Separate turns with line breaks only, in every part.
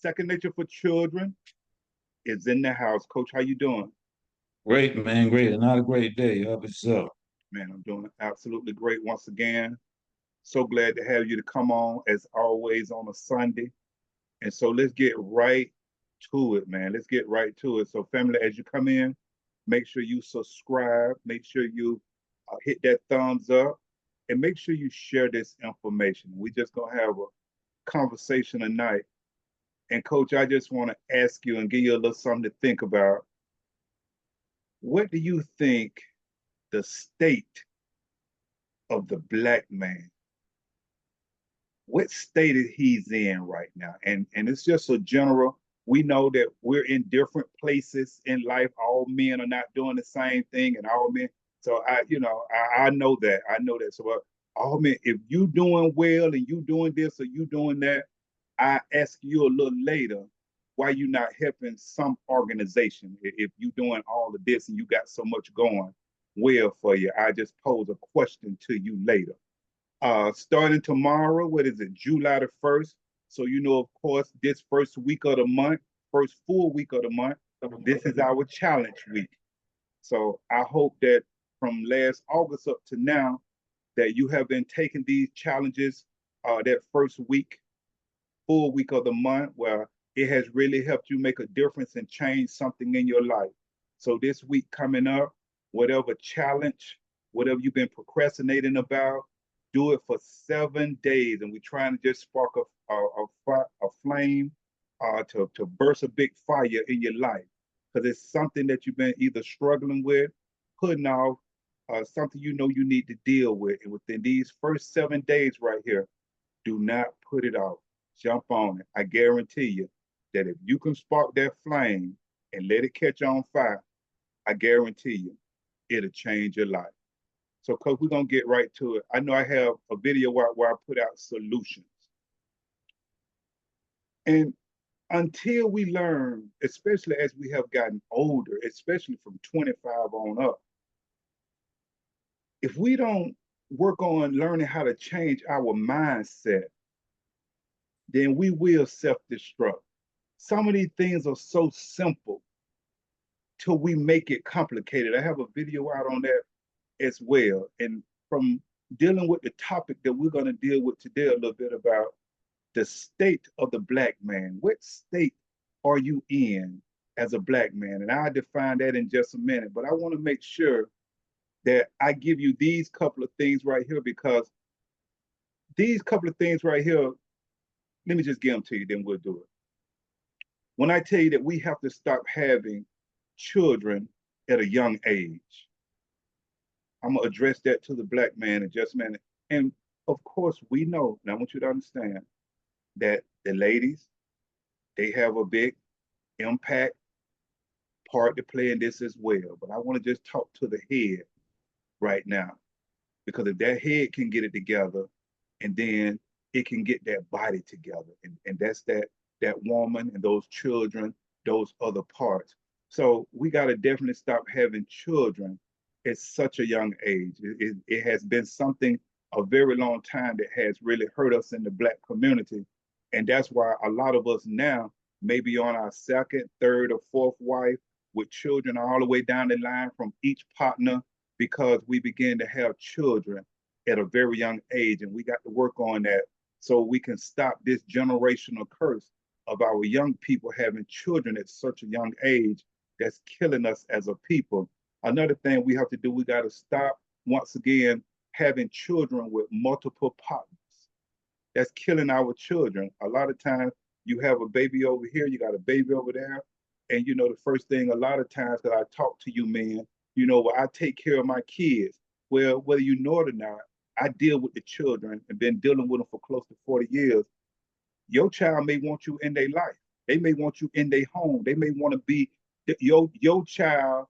Second Nature for Children is in the house. Coach, how you doing?
Great, man, great. Another great day. Up yourself.
Man, I'm doing absolutely great once again. So glad to have you to come on as always on a Sunday. And so let's get right to it, man. Let's get right to it. So, family, as you come in, make sure you subscribe, make sure you hit that thumbs up, and make sure you share this information. We just gonna have a conversation tonight. And coach, I just want to ask you and give you a little something to think about. What do you think the state of the black man, what state he's in right now? And it's just a general. We know that we're in different places in life. All men are not doing the same thing, and all men. So I know that. I know that. So all men, if you doing well and you doing this or you doing that, I ask you a little later why you not helping some organization. If you doing all of this and you got so much going well for you, I just pose a question to you later. Starting tomorrow, what is it, July the 1st? So, of course, this first week of the month, first full week of the month, this is our challenge week. So I hope that from last August up to now, that you have been taking these challenges that first week, full week of the month, where it has really helped you make a difference and change something in your life. So this week coming up, whatever challenge, whatever you've been procrastinating about, do it for 7 days. And we're trying to just spark a flame to burst a big fire in your life. Because it's something that you've been either struggling with, putting off, something you know you need to deal with. And within these first 7 days right here, do not put it off. Jump on it. I guarantee you that if you can spark that flame and let it catch on fire, I guarantee you it'll change your life. So, Coach, we're going to get right to it. I know I have a video where I put out solutions. And until we learn, especially as we have gotten older, especially from 25 on up, if we don't work on learning how to change our mindset, then we will self-destruct. Some of these things are so simple till we make it complicated. I have a video out on that as well. And from dealing with the topic that we're going to deal with today a little bit about the state of the black man. What state are you in as a black man? And I'll define that in just a minute. But I want to make sure that I give you these couple of things right here, because these couple of things right here, let me just give them to you, then we'll do it. When I tell you that we have to stop having children at a young age, I'm going to address that to the black man in just a minute. And of course, we know, and I want you to understand that the ladies, they have a big impact part to play in this as well. But I want to just talk to the head right now, because if that head can get it together, and then it can get that body together, and that's that woman and those children, those other parts. So we got to definitely stop having children at such a young age. It has been something a very long time that has really hurt us in the black community. And that's why a lot of us now may be on our second, third, or fourth wife with children all the way down the line from each partner, because we begin to have children at a very young age. And we got to work on that so we can stop this generational curse of our young people having children at such a young age that's killing us as a people. Another thing we have to do, we got to stop, once again, having children with multiple partners. That's killing our children. A lot of times you have a baby over here, you got a baby over there. And the first thing a lot of times that I talk to you men, well, I take care of my kids. Well, whether you know it or not, I deal with the children and been dealing with them for close to 40 years. Your child may want you in their life. They may want you in their home. They may want to be your child,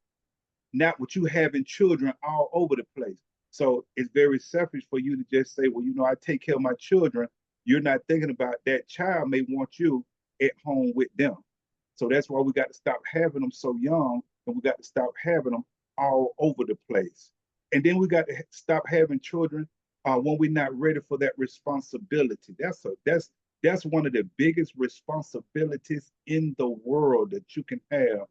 not with you having children all over the place. So it's very selfish for you to just say, well, I take care of my children. You're not thinking about that child may want you at home with them. So that's why we got to stop having them so young, and we got to stop having them all over the place. And then we got to stop having children when we're not ready for that responsibility. That's one of the biggest responsibilities in the world that you can have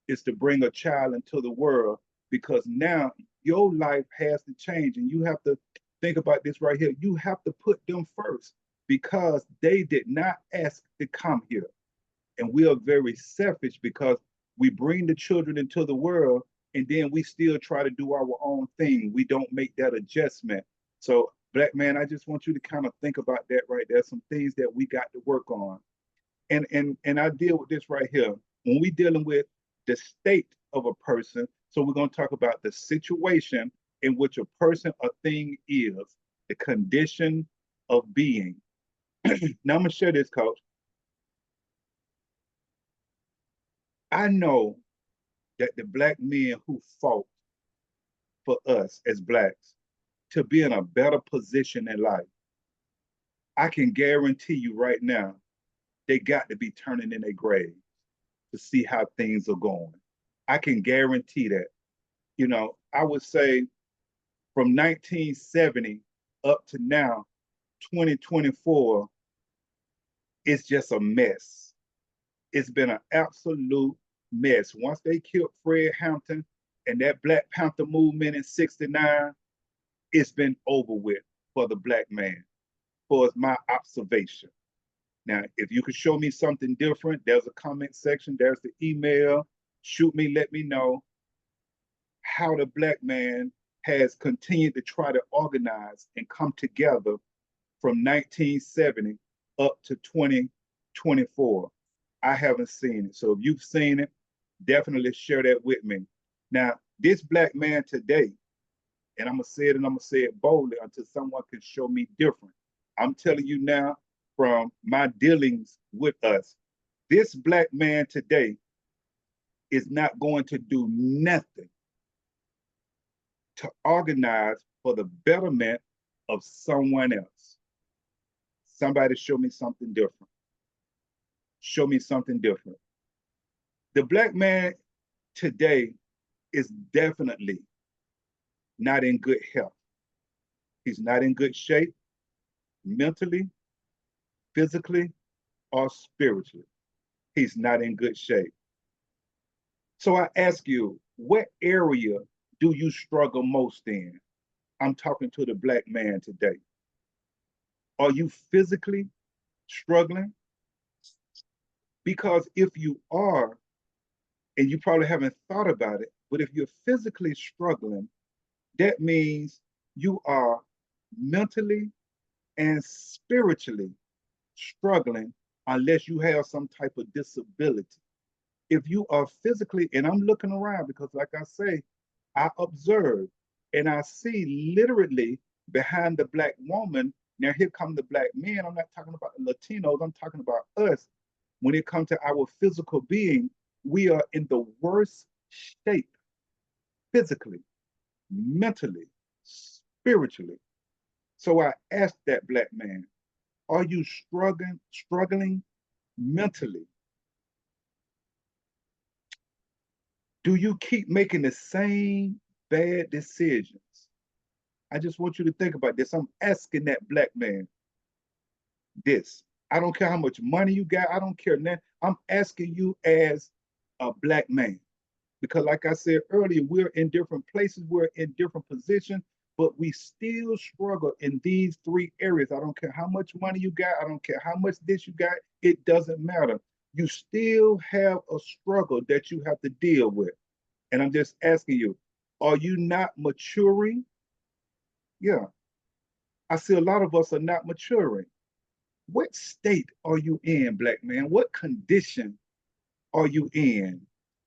is to bring a child into the world because now your life has to change and you have to think about this right here. You have to put them first because they did not ask to come here. And we are very selfish because we bring the children into the world and then we still try to do our own thing. We don't make that adjustment. So, black man, I just want you to kind of think about that right there. Some things that we got to work on. And I deal with this right here. When we dealing with the state of a person, so we're going to talk about the situation in which a person or thing is, the condition of being. Now I'm gonna share this, coach. I know that the black men who fought for us as blacks to be in a better position in life, I can guarantee you right now, they got to be turning in their grave to see how things are going. I can guarantee that. You know, I would say from 1970 up to now, 2024, it's just a mess. It's been an absolute mess. Once they killed Fred Hampton and that Black Panther movement in 69, it's been over with for the black man, for my observation. Now, if you could show me something different, there's a comment section, there's the email. Shoot me, let me know how the black man has continued to try to organize and come together from 1970 up to 2024. I haven't seen it. So if you've seen it, definitely share that with me. Now, this black man today, and I'm gonna say it and I'm gonna say it boldly until someone can show me different. I'm telling you now from my dealings with us, this black man today is not going to do nothing to organize for the betterment of someone else. Somebody show me something different. Show me something different. The black man today is definitely not in good health. He's not in good shape mentally, physically, or spiritually. He's not in good shape. So I ask you, what area do you struggle most in? I'm talking to the black man today. Are you physically struggling? Because if you are, and you probably haven't thought about it, but if you're physically struggling, that means you are mentally and spiritually struggling unless you have some type of disability. If you are physically, and I'm looking around because, like I say, I observe and I see literally behind the black woman. Now, here come the black men. I'm not talking about the Latinos, I'm talking about us. When it comes to our physical being, we are in the worst shape physically, mentally, spiritually. So I asked that black man, are you struggling mentally? Do you keep making the same bad decisions? I just want you to think about this. I'm asking that black man this. I don't care how much money you got. I don't care now. I'm asking you as a black man. Because like I said earlier, we're in different places, we're in different positions, but we still struggle in these three areas. I don't care how much money you got, I don't care how much this you got, it doesn't matter. You still have a struggle that you have to deal with. And I'm just asking you, are you not maturing? Yeah, I see a lot of us are not maturing. What state are you in, black man? What condition are you in?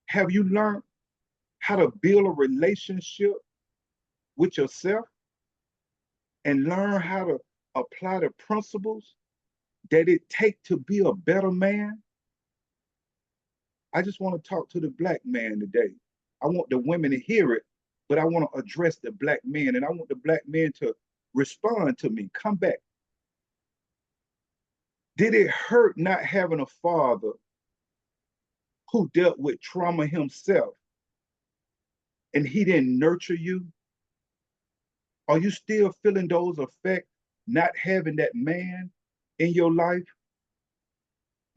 Have you learned how to build a relationship with yourself and learn how to apply the principles that it takes to be a better man? I just want to talk to the black man today. I want the women to hear it, but I want to address the black man and I want the black men to respond to me. Come back. Did it hurt not having a father who dealt with trauma himself and he didn't nurture you? Are you still feeling those effects not having that man in your life?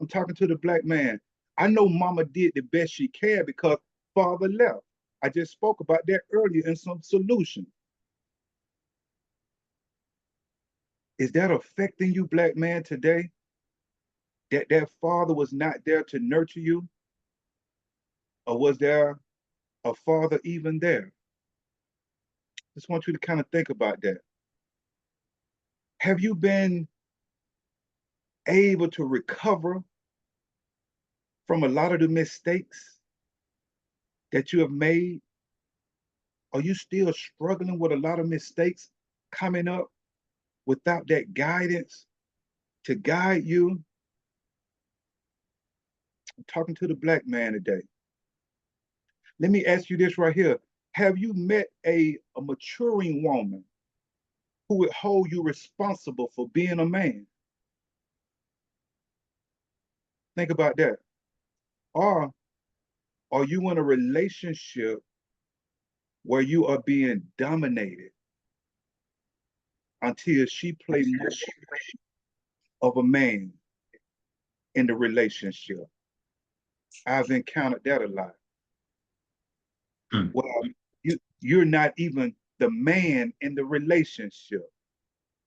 I'm talking to the black man. I know mama did the best she can because father left. I just spoke about that earlier in some solution. Is that affecting you, black man, today? That father was not there to nurture you? Or was there a father even there? Just want you to kind of think about that. Have you been able to recover from a lot of the mistakes that you have made? Are you still struggling with a lot of mistakes coming up without that guidance to guide you? I'm talking to the black man today. Let me ask you this right here. Have you met a maturing woman who would hold you responsible for being a man? Think about that. Or are you in a relationship where you are being dominated until she plays more of a man in the relationship? I've encountered that a lot.
Hmm.
Well, you're not even the man in the relationship.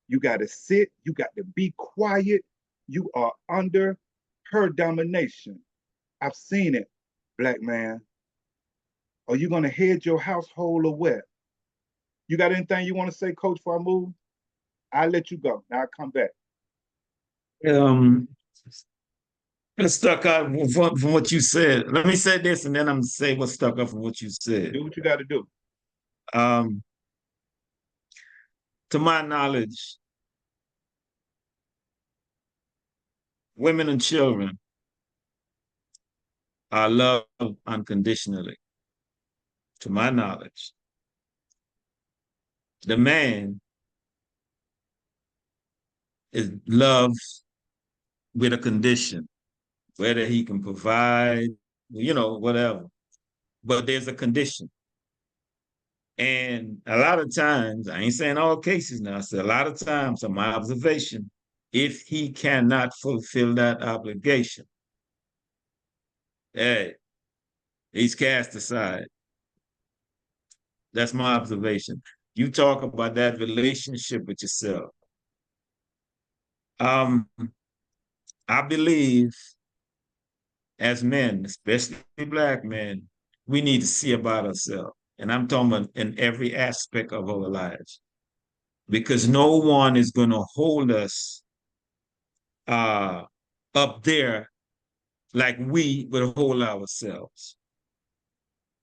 You got to sit, you got to be quiet. You are under her domination. I've seen it, black man. Are you going to head your household or what? You got anything you want to say, coach, before I move? I'll let you go. Now I'll come back.
Um, what stuck out from what you said. Let me say this, and then I'm gonna say what stuck out from what you said.
Do what you got to do.
Um, to my knowledge, women and children are loved unconditionally. To my knowledge, the man is loved with a condition, whether he can provide, whatever. But there's a condition. And a lot of times, I ain't saying all cases now, I said a lot of times, from my observation, if he cannot fulfill that obligation, hey, he's cast aside. That's my observation. You talk about that relationship with yourself. Um, I believe as men, especially black men, we need to see about ourselves. And I'm talking about in every aspect of our lives, because no one is going to hold us uh, up there like we would hold ourselves.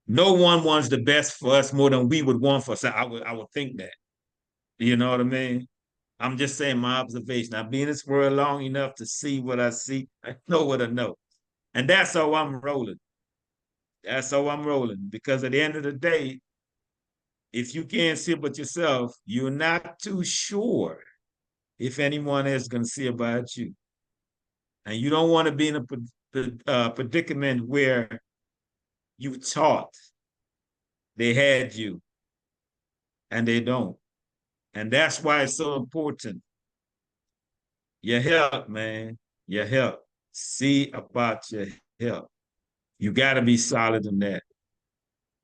No one wants the best for us more than we would want for us. I would think that. You know what I mean? I'm just saying my observation. I've been in this world long enough to see what I see. I know what I know. And that's how I'm rolling. That's how I'm rolling. Because at the end of the day, if you can't see about yourself, you're not too sure if anyone else is going to see about you. And you don't want to be in a predicament where you thought they had you and they don't. And that's why it's so important. Your health, man, your health. See about your health. You got to be solid in that.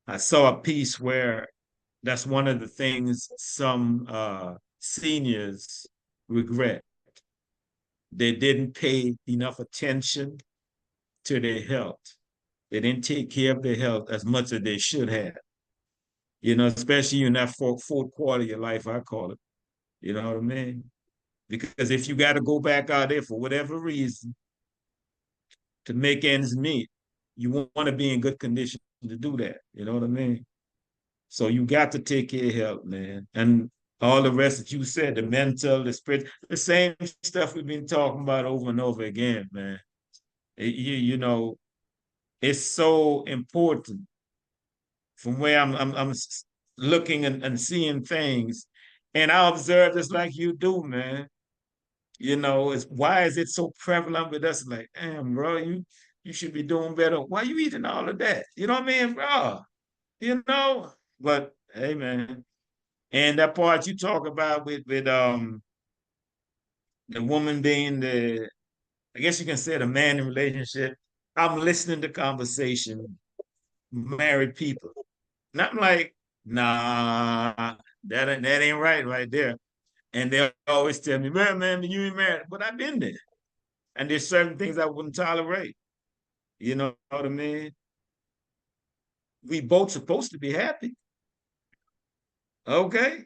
I saw a piece where that's one of the things some seniors regret. They didn't pay enough attention to their health. They didn't take care of their health as much as they should have. Especially in that fourth quarter of your life, I call it. You know what I mean? Because if you got to go back out there for whatever reason to make ends meet, you want to be in good condition to do that. You know what I mean? So you got to take care of health, man. And all the rest that you said, the mental, the spirit, the same stuff we've been talking about over and over again, man. It's so important from where I'm looking and seeing things. And I observe this like you do, man. Why is it so prevalent with us? Like, damn, bro, you should be doing better. Why are you eating all of that? You know what I mean, bro? But hey, man, and that part you talk about with the woman being I guess you can say the man in relationship. I'm listening to conversation, married people. And I'm like, nah, that ain't right there. And they always tell me, man, you ain't married. But I've been there. And there's certain things I wouldn't tolerate. You know what I mean? We both supposed to be happy. Okay.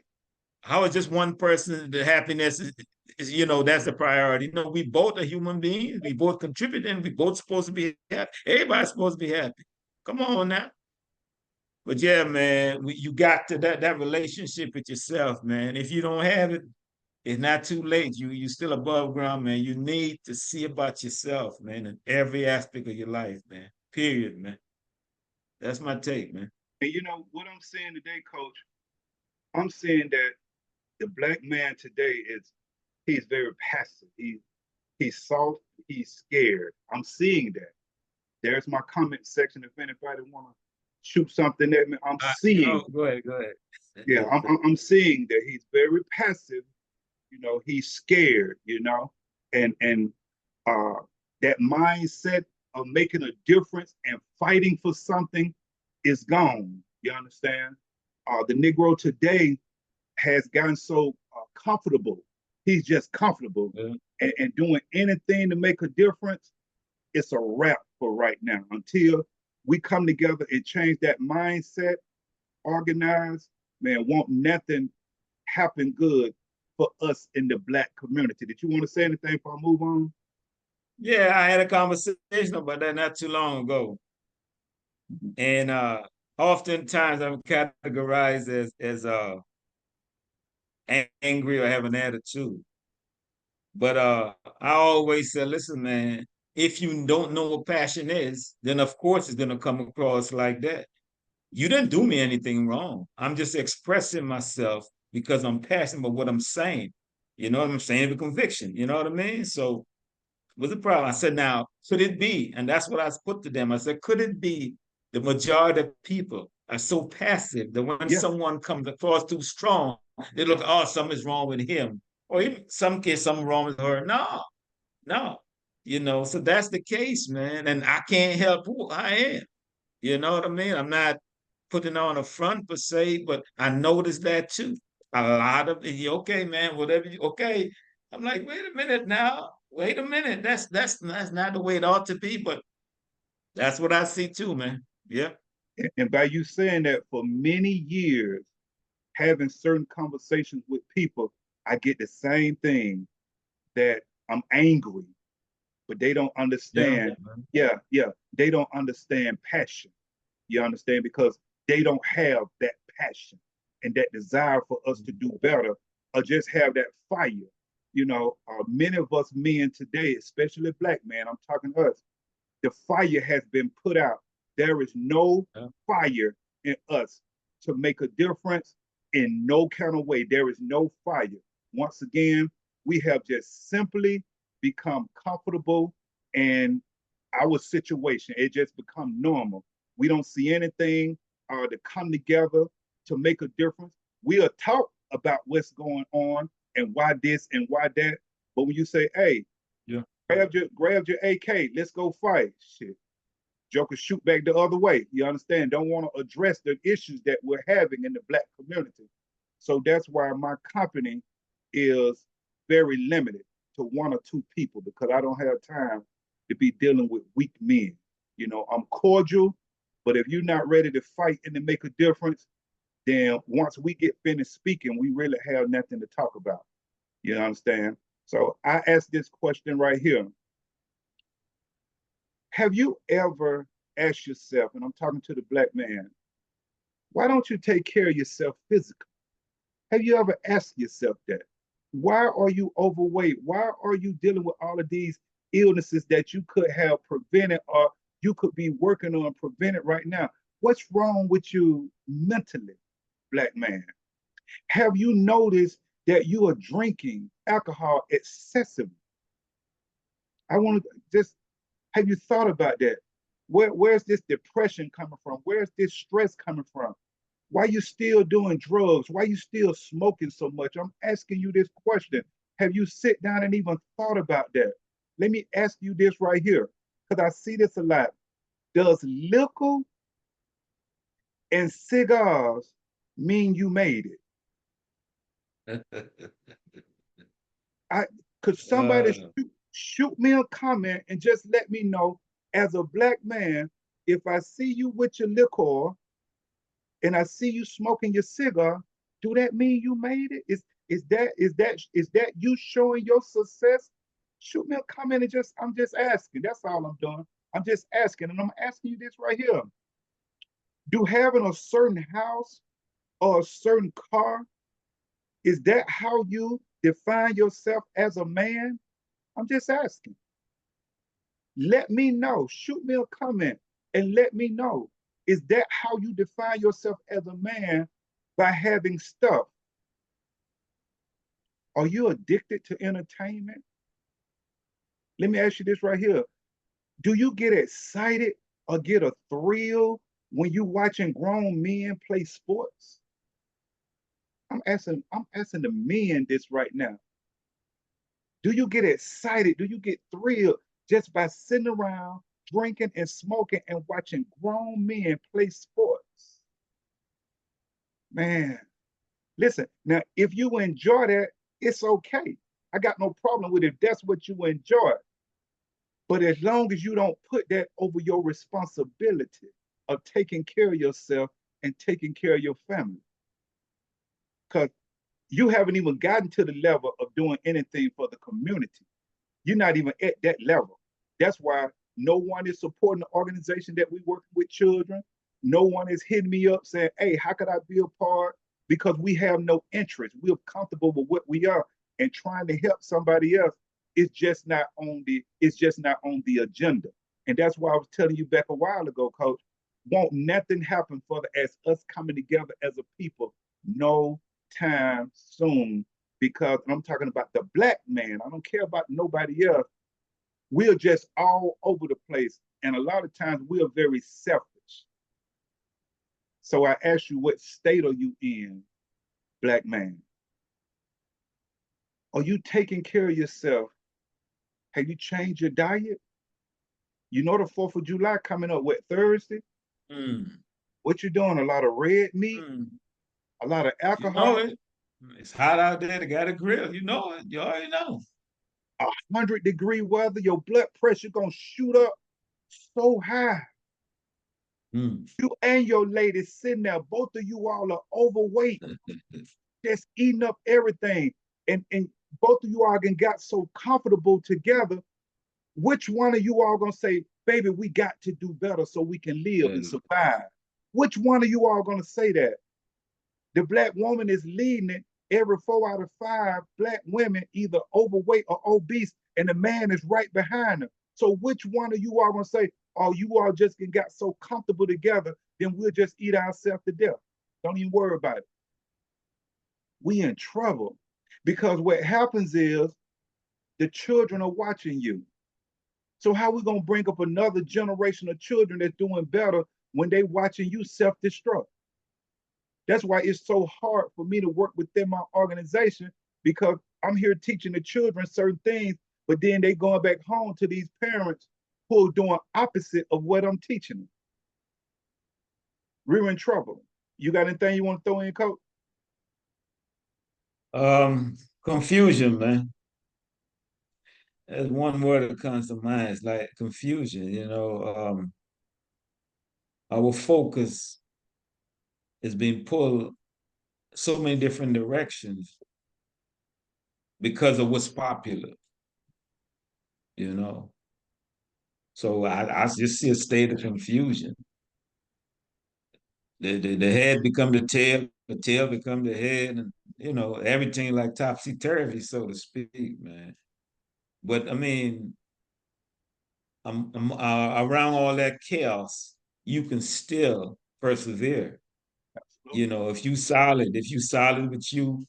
How is just one person, the happiness is, that's the priority. No, we both are human beings. We both contribute and we both supposed to be happy. Everybody's supposed to be happy. Come on now. But yeah, man, you got to that relationship with yourself, man. If you don't have it, it's not too late. You still above ground, man. You need to see about yourself, man, in every aspect of your life, man. Period, man. That's my take, man.
And you know what I'm saying today, Coach? I'm saying that the black man today he's very passive. He's soft. He's scared. I'm seeing that. There's my comment section. If anybody want to shoot something at me, I'm seeing.
Go ahead, go ahead.
Yeah, I'm seeing that he's very passive. He's scared. And uh, that mindset of making a difference and fighting for something is gone. You understand? The Negro today has gotten so comfortable. He's just comfortable
Yeah.
and doing anything to make a difference. It's a wrap for right now until we come together and change that mindset, organize. Man, won't nothing happen good for us in the black community. Did you want to say anything before I move on?
Yeah, I had a conversation about that not too long ago. And oftentimes I'm categorized as angry or have an attitude. But I always say, listen, man, if you don't know what passion is, then of course it's gonna come across like that. You didn't do me anything wrong. I'm just expressing myself because I'm passionate about what I'm saying. You know what I'm saying with conviction. You know what I mean? So what's the problem? I said, now, could it be? And that's what I put to them. I said, could it be the majority of people are so passive that when
Yeah.
someone comes across too strong, they look, oh, something's wrong with him. Or even some case, something wrong with her. No, no. So that's the case, man. And I can't help who I am. You know what I mean? I'm not putting on a front per se, but I noticed that too. A lot of okay, man, whatever you okay. I'm like, wait a minute now. Wait a minute. That's not the way it ought to be, but that's what I see too, man. Yeah.
And by you saying that for many years, having certain conversations with people, I get the same thing that I'm angry, but they don't
Yeah.
understand. Yeah, yeah. They don't understand passion. You understand? Because they don't have that passion and that desire for us to do better or just have that fire. Many of us men today, especially black men, I'm talking to us, the fire has been put out. There is no
Yeah.
fire in us to make a difference in no kind of way. There is no fire. Once again, we have just simply become comfortable in our situation. It just become normal. We don't see anything to come together to make a difference. We'll talk about what's going on and why this and why that. But when you say, hey,
Yeah.
grab your AK, let's go fight. Shit. Joker shoot back the other way. You understand? Don't want to address the issues that we're having in the black community. So that's why my company is very limited to one or two people because I don't have time to be dealing with weak men. I'm cordial, but if you're not ready to fight and to make a difference, then once we get finished speaking, we really have nothing to talk about. You understand? So I ask this question right here. Have you ever asked yourself, and I'm talking to the black man, why don't you take care of yourself physically? Have you ever asked yourself that? Why are you overweight? Why are you dealing with all of these illnesses that you could have prevented or you could be working on preventing right now? What's wrong with you mentally, black man? Have you noticed that you are drinking alcohol excessively? I want to just have you thought about that? Where's this depression coming from? Where's this stress coming from? Why you still doing drugs? Why you still smoking so much? I'm asking you this question. Have you sit down and even thought about that? Let me ask you this right here, because I see this a lot. Does liquor and cigars mean you made it? I Could somebody
uh,
shoot me a comment and just let me know, as a black man, if I see you with your liquor and I see you smoking your cigar, do that mean you made it? Is that you showing your success? Shoot me a comment and I'm just asking. That's all I'm doing. I'm just asking, and I'm asking you this right here. Do having a certain house or a certain car, is that how you define yourself as a man? I'm just asking. Let me know. Shoot me a comment and let me know. Is that how you define yourself as a man, by having stuff? Are you addicted to entertainment? Let me ask you this right here. Do you get excited or get a thrill when you watching grown men play sports? I'm asking the men this right now. Do you get excited? Do you get thrilled just by sitting around drinking and smoking and watching grown men play sports? Man, listen, now if you enjoy that, it's okay. I got no problem with it if that's what you enjoy. But as long as you don't put that over your responsibility of taking care of yourself and taking care of your family, because you haven't even gotten to the level of doing anything for the community. You're not even at that level. That's why no one is supporting the organization that we work with children. No one is hitting me up saying, hey, how could I be a part? Because we have no interest. We're comfortable with what we are, and trying to help somebody else is just not on the agenda. And that's why I was telling you back a while ago, coach, won't nothing happen for as us coming together as a people no time soon, because I'm talking about the black man. I don't care about nobody else. We're just all over the place. And a lot of times we're very selfish. So I ask you, what state are you in, black man? Are you taking care of yourself? Have you changed your diet? You know the 4th of July coming up, what, Thursday?
mm,
What you doing? A lot of red meat,
mm.
a lot of
You know
alcohol,
it. It's hot out there. They got a grill. You know it. You already know.
100-degree weather, your blood pressure gonna shoot up so high.
Mm.
You and your lady sitting there, both of you all are overweight, just eating up everything. And both of you all got so comfortable together. Which one of you all gonna say, baby, we got to do better so we can live and survive? Which one of you all gonna say that? The black woman is leading it. Every 4 out of 5 black women either overweight or obese, and the man is right behind them. So which one of you are gonna say, oh, you all just got so comfortable together, then we'll just eat ourselves to death? Don't even worry about it. We in trouble, because what happens is the children are watching you. So how we gonna bring up another generation of children that's doing better when they watching you self-destruct? That's why it's so hard for me to work within my organization, because I'm here teaching the children certain things, but then they going back home to these parents who are doing opposite of what I'm teaching them. We're in trouble. You got anything you want to throw in, coach?
Confusion, man. That's one word that comes to mind. It's like confusion. Our focus is being pulled so many different directions because of what's popular. You know, so I just see a state of confusion. The head become the tail become the head, and everything like topsy turvy, so to speak, man. But I mean, around all that chaos, you can still persevere.
Absolutely.
If you solid with you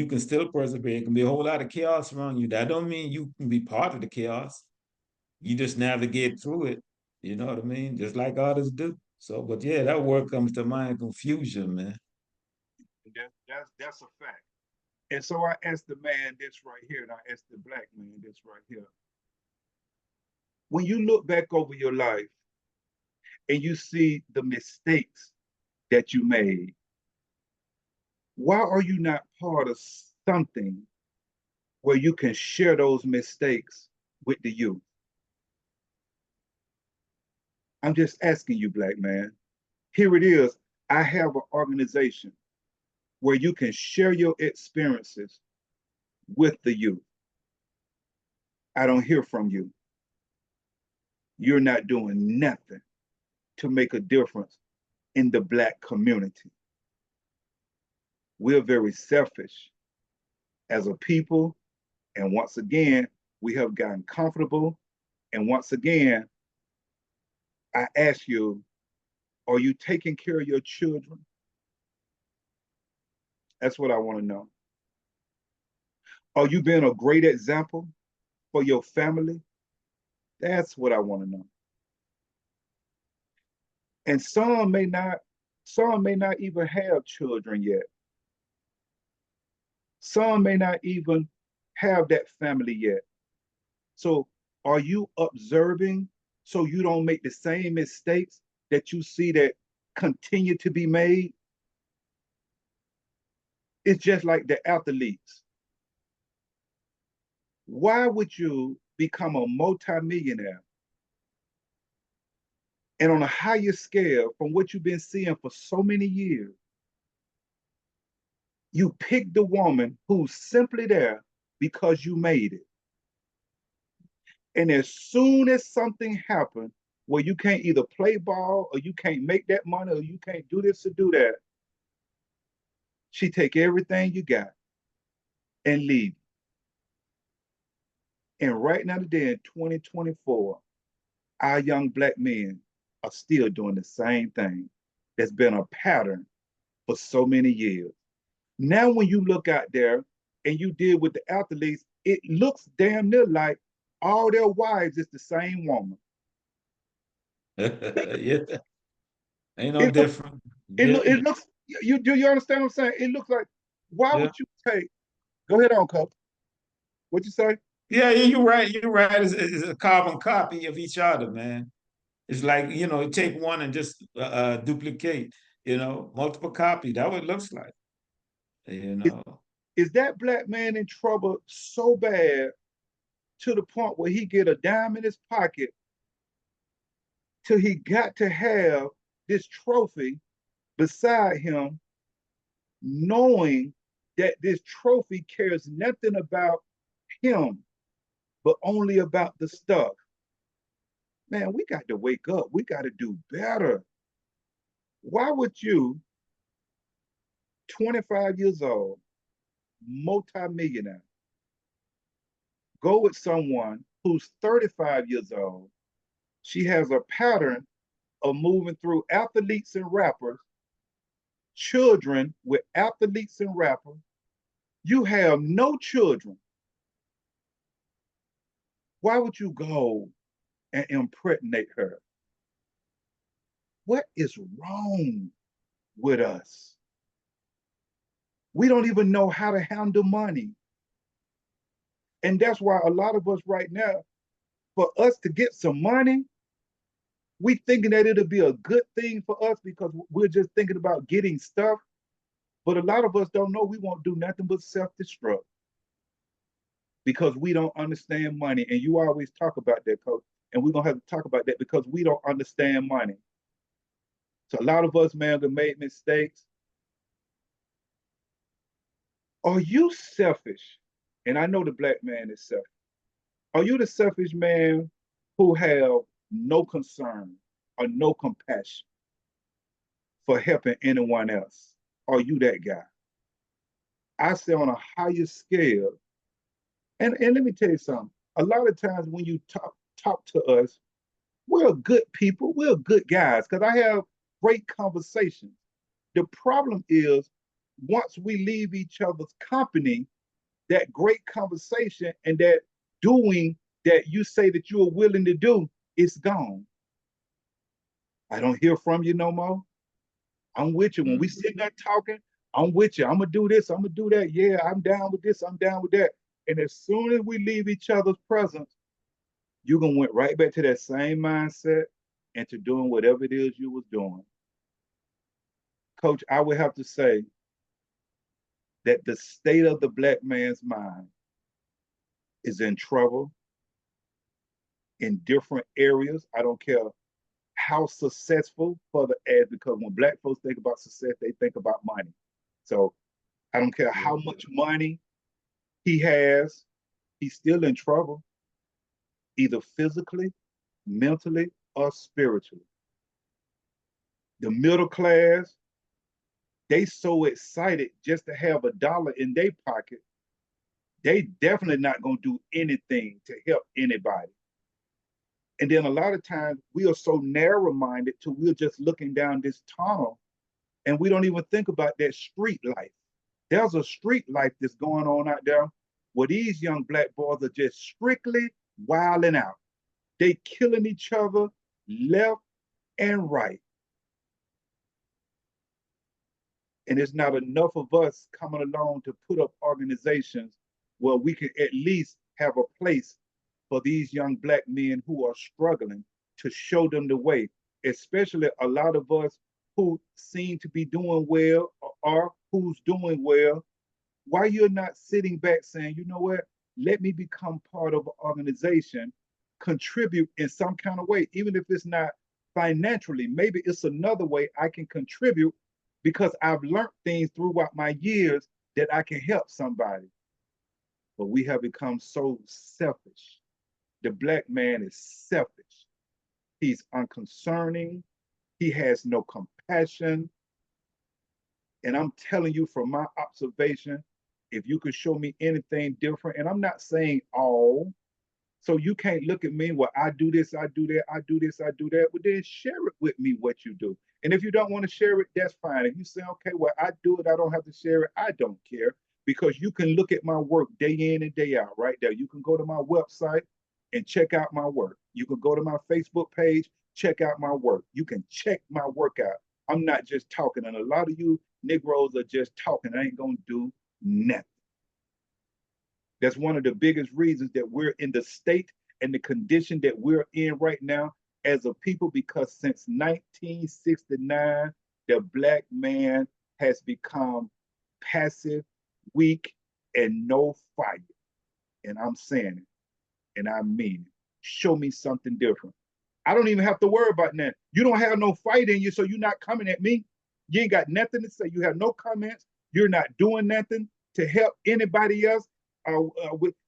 can still persevere. It can be a whole lot of chaos around you. That don't mean you can be part of the chaos. You just navigate through it. You know what I mean? Just like others do. So, but yeah, that word comes to mind, confusion, man.
That's a fact. And so I asked the man this right here, and I asked the black man this right here. When you look back over your life and you see the mistakes that you made, why are you not part of something where you can share those mistakes with the youth? I'm just asking you, black man. Here it is. I have an organization where you can share your experiences with the youth. I don't hear from you. You're not doing nothing to make a difference in the black community. We're very selfish as a people. And once again, we have gotten comfortable. And once again, I ask you, are you taking care of your children? That's what I want to know. Are you being a great example for your family? That's what I want to know. And some may not even have children yet. Some may not even have that family yet. So are you observing so you don't make the same mistakes that you see that continue to be made? It's just like the athletes. Why would you become a multimillionaire and on a higher scale from what you've been seeing for so many years, you pick the woman who's simply there because you made it? And as soon as something happens where you can't either play ball or you can't make that money or you can't do this or do that, she take everything you got and leave. And right now today in 2024, our young black men are still doing the same thing that's been a pattern for so many years. Now, when you look out there and you deal with the athletes, it looks damn near like all their wives is the same woman.
Yeah, ain't no
It looks,
different. Yeah,
it looks. You do you understand what I'm saying? It looks like. Why
yeah.
would you take? Go ahead on, Coach. What you say?
Yeah, yeah, you're right. You're right. It's a carbon copy of each other, man. It's like, you take one and just duplicate, multiple copy. That's what it looks like, you
Is,
know.
is that black man in trouble so bad to the point where he get a dime in his pocket till he got to have this trophy beside him, knowing that this trophy cares nothing about him, but only about the stuff? Man, we got to wake up. We got to do better. Why would you, 25 years old, multimillionaire, go with someone who's 35 years old? She has a pattern of moving through athletes and rappers, children with athletes and rappers. You have no children. Why would you go and impregnate her? What is wrong with us? We don't even know how to handle money. And that's why a lot of us right now, for us to get some money, we thinking that it'll be a good thing for us because we're just thinking about getting stuff. But a lot of us don't know we won't do nothing but self-destruct because we don't understand money. And you always talk about that, Coach. And we're gonna have to talk about that because we don't understand money. So a lot of us, man, have made mistakes. Are you selfish? And I know the black man is selfish. Are you the selfish man who have no concern or no compassion for helping anyone else? Are you that guy? I say on a higher scale, and let me tell you something. A lot of times when you talk to us, we're good people, we're good guys, because I have great conversations. The problem is once we leave each other's company, that great conversation and that doing that you say that you are willing to do is gone. I don't hear from you no more. I'm with you. When we sit there talking, I'm with you. I'm gonna do this, I'm gonna do that. Yeah, I'm down with this, I'm down with that. And as soon as we leave each other's presence, you're gonna went right back to that same mindset and to doing whatever it is you was doing. Coach, I would have to say that the state of the black man's mind is in trouble in different areas. I don't care how successful for the ad, because when black folks think about success, they think about money. So I don't care how much money he has, he's still in trouble, either physically, mentally, or spiritually. The middle class, they so excited just to have $1 in their pocket, they definitely not gonna do anything to help anybody. And then a lot of times we are so narrow-minded to we're just looking down this tunnel and we don't even think about that street life. There's a street life that's going on out there where these young black boys are just strictly wilding out. They killing each other left and right. And it's not enough of us coming along to put up organizations where we can at least have a place for these young black men who are struggling, to show them the way, especially a lot of us who seem to be doing well or who's doing well. Why you're not sitting back saying, you know what, let me become part of an organization, contribute in some kind of way, even if it's not financially, maybe it's another way I can contribute because I've learned things throughout my years that I can help somebody. But we have become so selfish. The black man is selfish. He's unconcerning. He has no compassion. And I'm telling you from my observation, if you could show me anything different, and I'm not saying all, so you can't look at me, well, I do this, I do that, I do this, I do that. Well, then share it with me what you do. And if you don't want to share it, that's fine. If you say, okay, well, I do it, I don't have to share it, I don't care. Because you can look at my work day in and day out right there. You can go to my website and check out my work. You can go to my Facebook page, check out my work. You can check my work out. I'm not just talking. And a lot of you Negroes are just talking. I ain't going to do nothing. That's one of the biggest reasons that we're in the state and the condition that we're in right now as a people, because since 1969, the black man has become passive, weak, and no fire. And I'm saying it, and I mean it. Show me something different. I don't even have to worry about that. You don't have no fight in you, so you're not coming at me. You ain't got nothing to say. You have no comments. You're not doing nothing to help anybody else.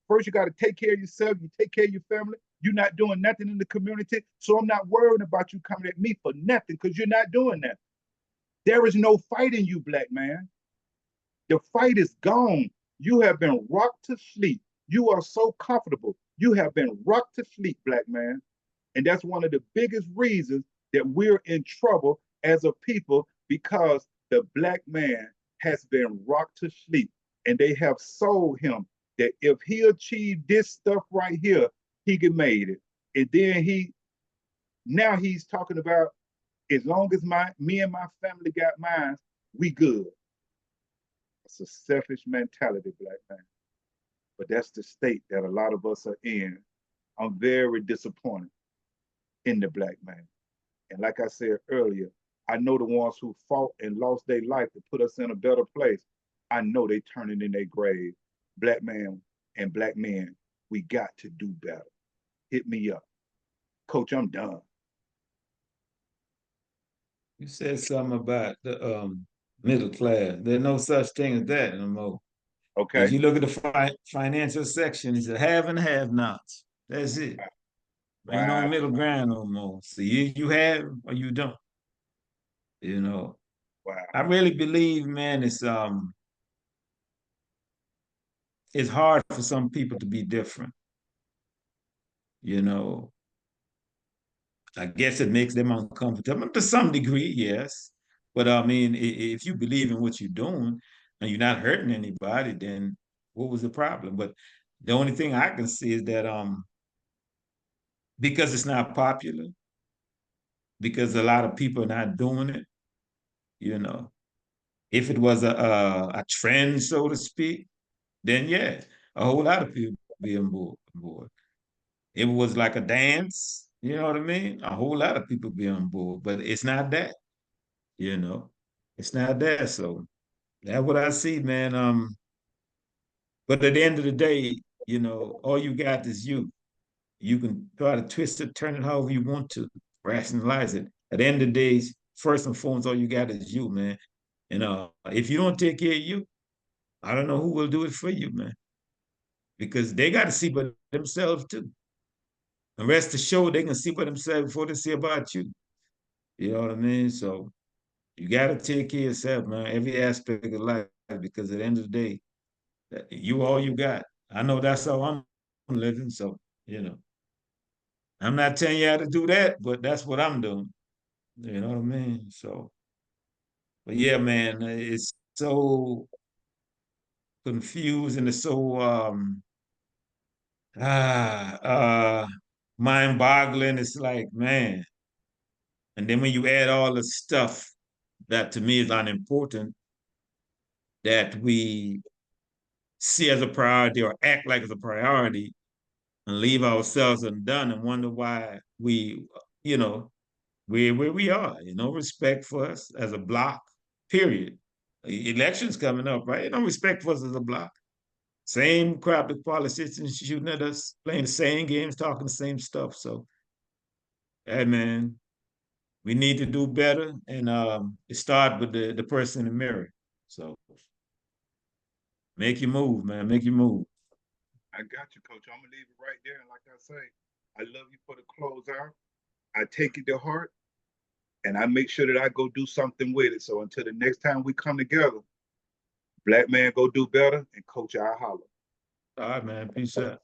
First, you got to take care of yourself. You take care of your family. You're not doing nothing in the community. So I'm not worrying about you coming at me for nothing because you're not doing that. There is no fight in you, black man. The fight is gone. You have been rocked to sleep. You are so comfortable. You have been rocked to sleep, black man. And that's one of the biggest reasons that we're in trouble as a people, because the black man has been rocked to sleep. And they have sold him that if he achieved this stuff right here, he can made it. And then now he's talking about, as long as me and my family got mine, we good. It's a selfish mentality, black man. But that's the state that a lot of us are in. I'm very disappointed in the black man. And like I said earlier, I know the ones who fought and lost their life to put us in a better place. I know they turning in their grave. Black man and black men, we got to do better. Hit me up. Coach, I'm done.
You said something about the middle class. There's no such thing as that no more. If
Okay?
you look at the financial section, it's a have and have nots. That's it. Ain't no
Wow.
middle ground no more. So you have or you don't. You know,
Wow.
I really believe, man, it's hard for some people to be different. You know, I guess it makes them uncomfortable to some degree, yes. But I mean, if you believe in what you're doing and you're not hurting anybody, then what was the problem? But the only thing I can see is that because it's not popular, because a lot of people are not doing it, you know. If it was a trend, so to speak, then yeah, a whole lot of people be on board. it was like a dance. You know what I mean? A whole lot of people be on board, but it's not that. You know, it's not that. So that's what I see, man. But at the end of the day, you know, all you got is you. You can try to twist it, turn it however you want to, rationalize it. At the end of the day, first and foremost, all you got is you, man. And if you don't take care of you, I don't know who will do it for you, man. Because they got to see about themselves too. And rest assured, they can see about themselves before they see about you. You know what I mean? So you got to take care of yourself, man. Every aspect of life, because at the end of the day, you all you got. I know that's how I'm living. So you know, I'm not telling you how to do that, but that's what I'm doing. You know what I mean? So, but yeah, man, it's so confused and it's so ah mind-boggling. It's like, man. And then when you add all the stuff that to me is unimportant that we see as a priority or act like it's a priority and leave ourselves undone and wonder why we, you know, we're where we are, you know, respect for us as a block, period. Elections coming up, right? No respect for us as a block. Same crap, the politicians shooting at us, playing the same games, talking the same stuff. So, hey, man, we need to do better, and it starts with the person in the mirror. So, make your move, man. Make your move.
I got you, coach. I'm gonna leave it right there. And like I say, I love you for the close out. I take it to heart and I make sure that I go do something with it. So until the next time we come together, black man go do better and coach, I'll holler.
All right, man. Peace out.